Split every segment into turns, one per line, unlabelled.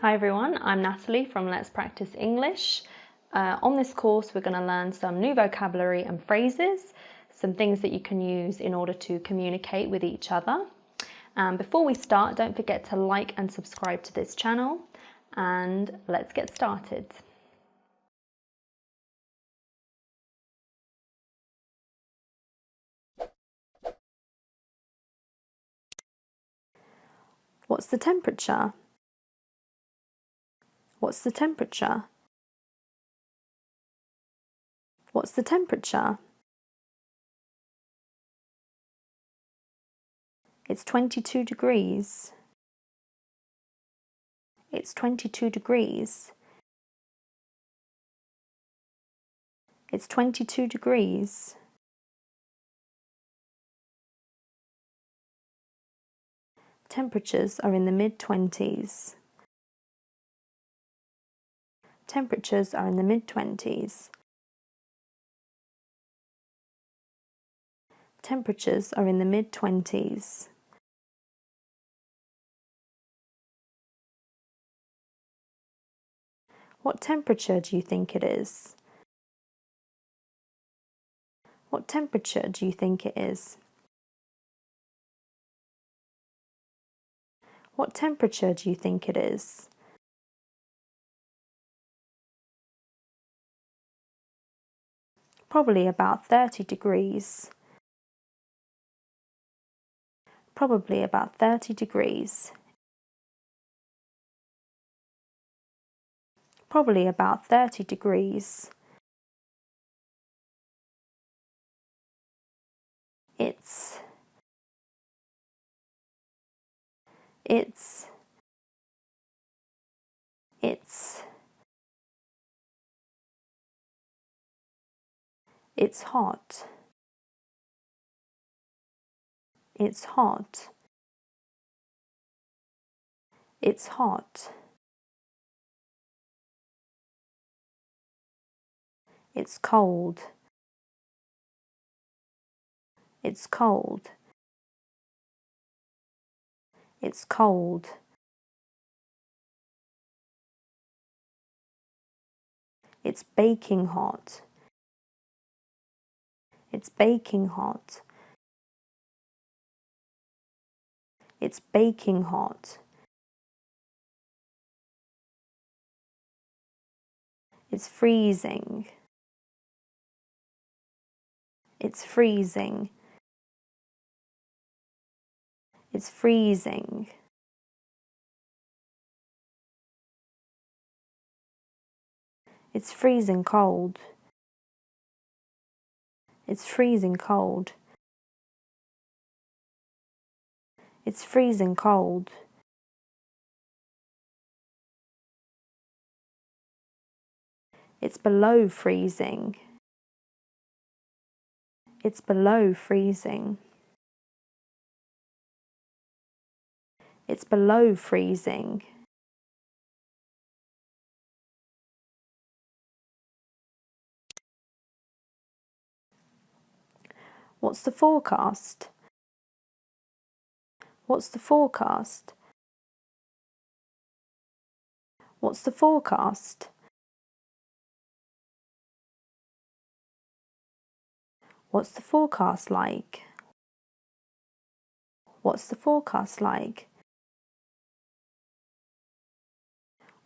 Hi everyone, I'm Natalie from Let's Practice English. On this course we're going to learn some new vocabulary and phrases, some things that you can use in order to communicate with each other. Before we start, don't forget to like and subscribe to this channel, and let's get started. What's the temperature? What's the temperature? What's the temperature? It's 22 degrees. It's 22 degrees. It's 22 degrees. Temperatures are in the mid-20s. Temperatures are in the mid-20s. Temperatures are in the mid-20s. What temperature do you think it is? What temperature do you think it is? What temperature do you think it is? Probably about 30 degrees. Probably about 30 degrees. Probably about 30 degrees. It's hot. It's hot. It's hot. It's cold. It's cold. It's cold. It's baking hot. It's baking hot. It's baking hot. It's freezing. It's freezing. It's freezing. It's freezing cold. It's freezing cold. It's freezing cold. It's below freezing. It's below freezing. It's below freezing. What's the forecast? What's the forecast? What's the forecast? What's the forecast like? What's the forecast like?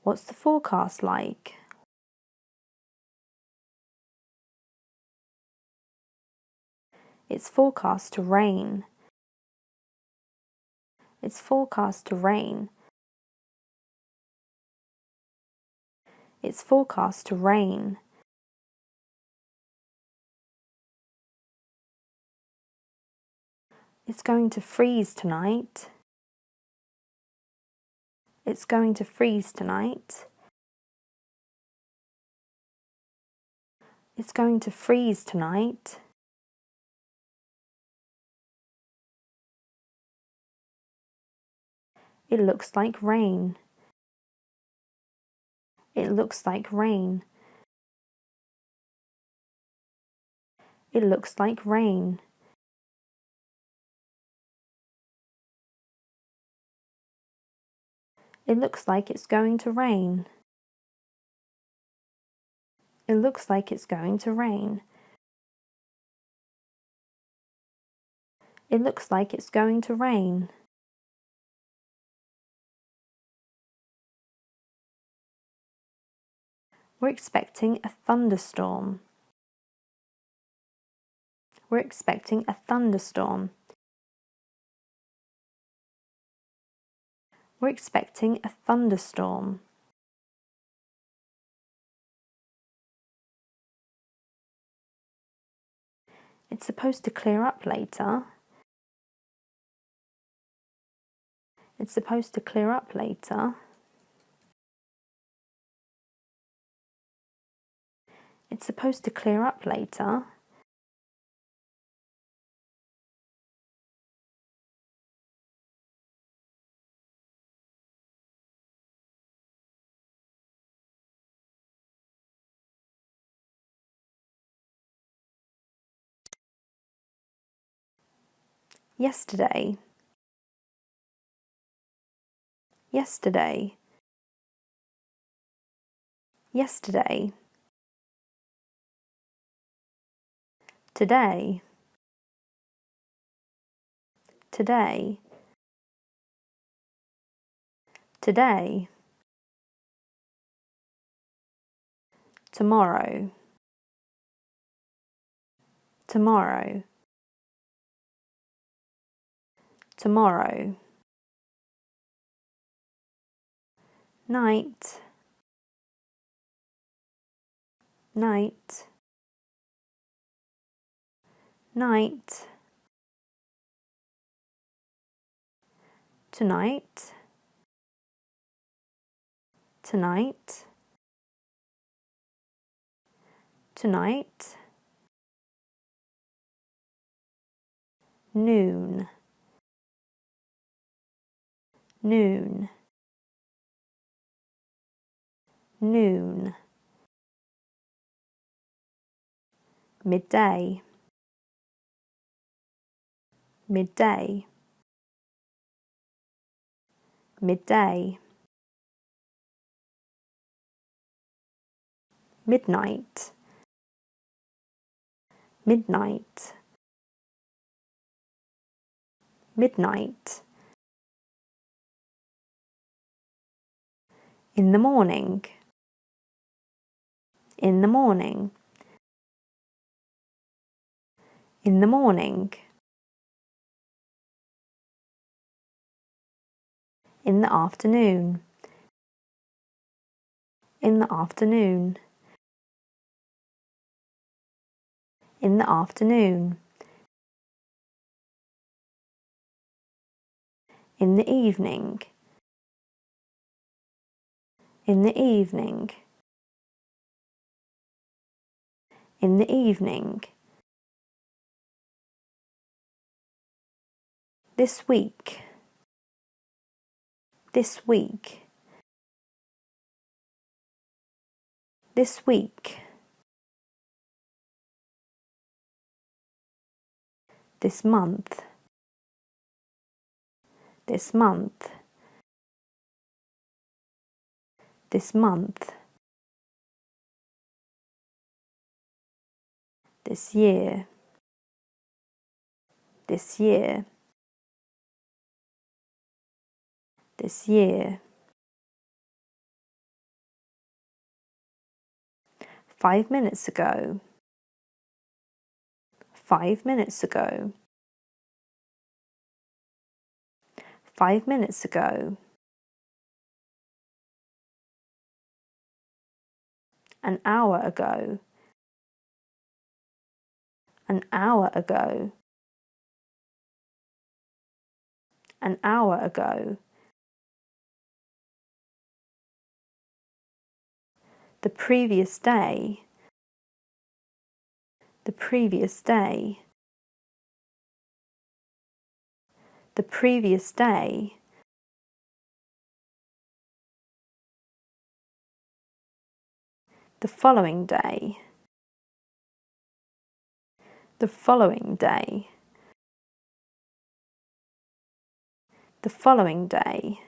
What's the forecast like? It's forecast to rain. It's forecast to rain. It's forecast to rain. It's going to freeze tonight. It's going to freeze tonight. It's going to freeze tonight. It looks like rain. It looks like rain. It looks like rain. It looks like it's going to rain. It looks like it's going to rain. It looks like it's going to rain. We're expecting a thunderstorm. We're expecting a thunderstorm. We're expecting a thunderstorm. It's supposed to clear up later. It's supposed to clear up later. It's supposed to clear up later. Yesterday. Yesterday. Yesterday. Today. Today. Today. Tomorrow. Tomorrow. Tomorrow. Night. Night. Night. Tonight. Tonight. Tonight. Noon. Noon. Noon. Midday. Midday. Midday. Midnight. Midnight. Midnight. In the morning. In the morning. In the morning. In the afternoon. In the afternoon. In the afternoon. In the evening. In the evening. In the evening. This week. This week. This week. This month. This month. This month. This year. This year. This year. 5 minutes ago. 5 minutes ago. 5 minutes ago. An hour ago. An hour ago. An hour ago. The previous day. The previous day. The previous day. The following day. The following day. The following day.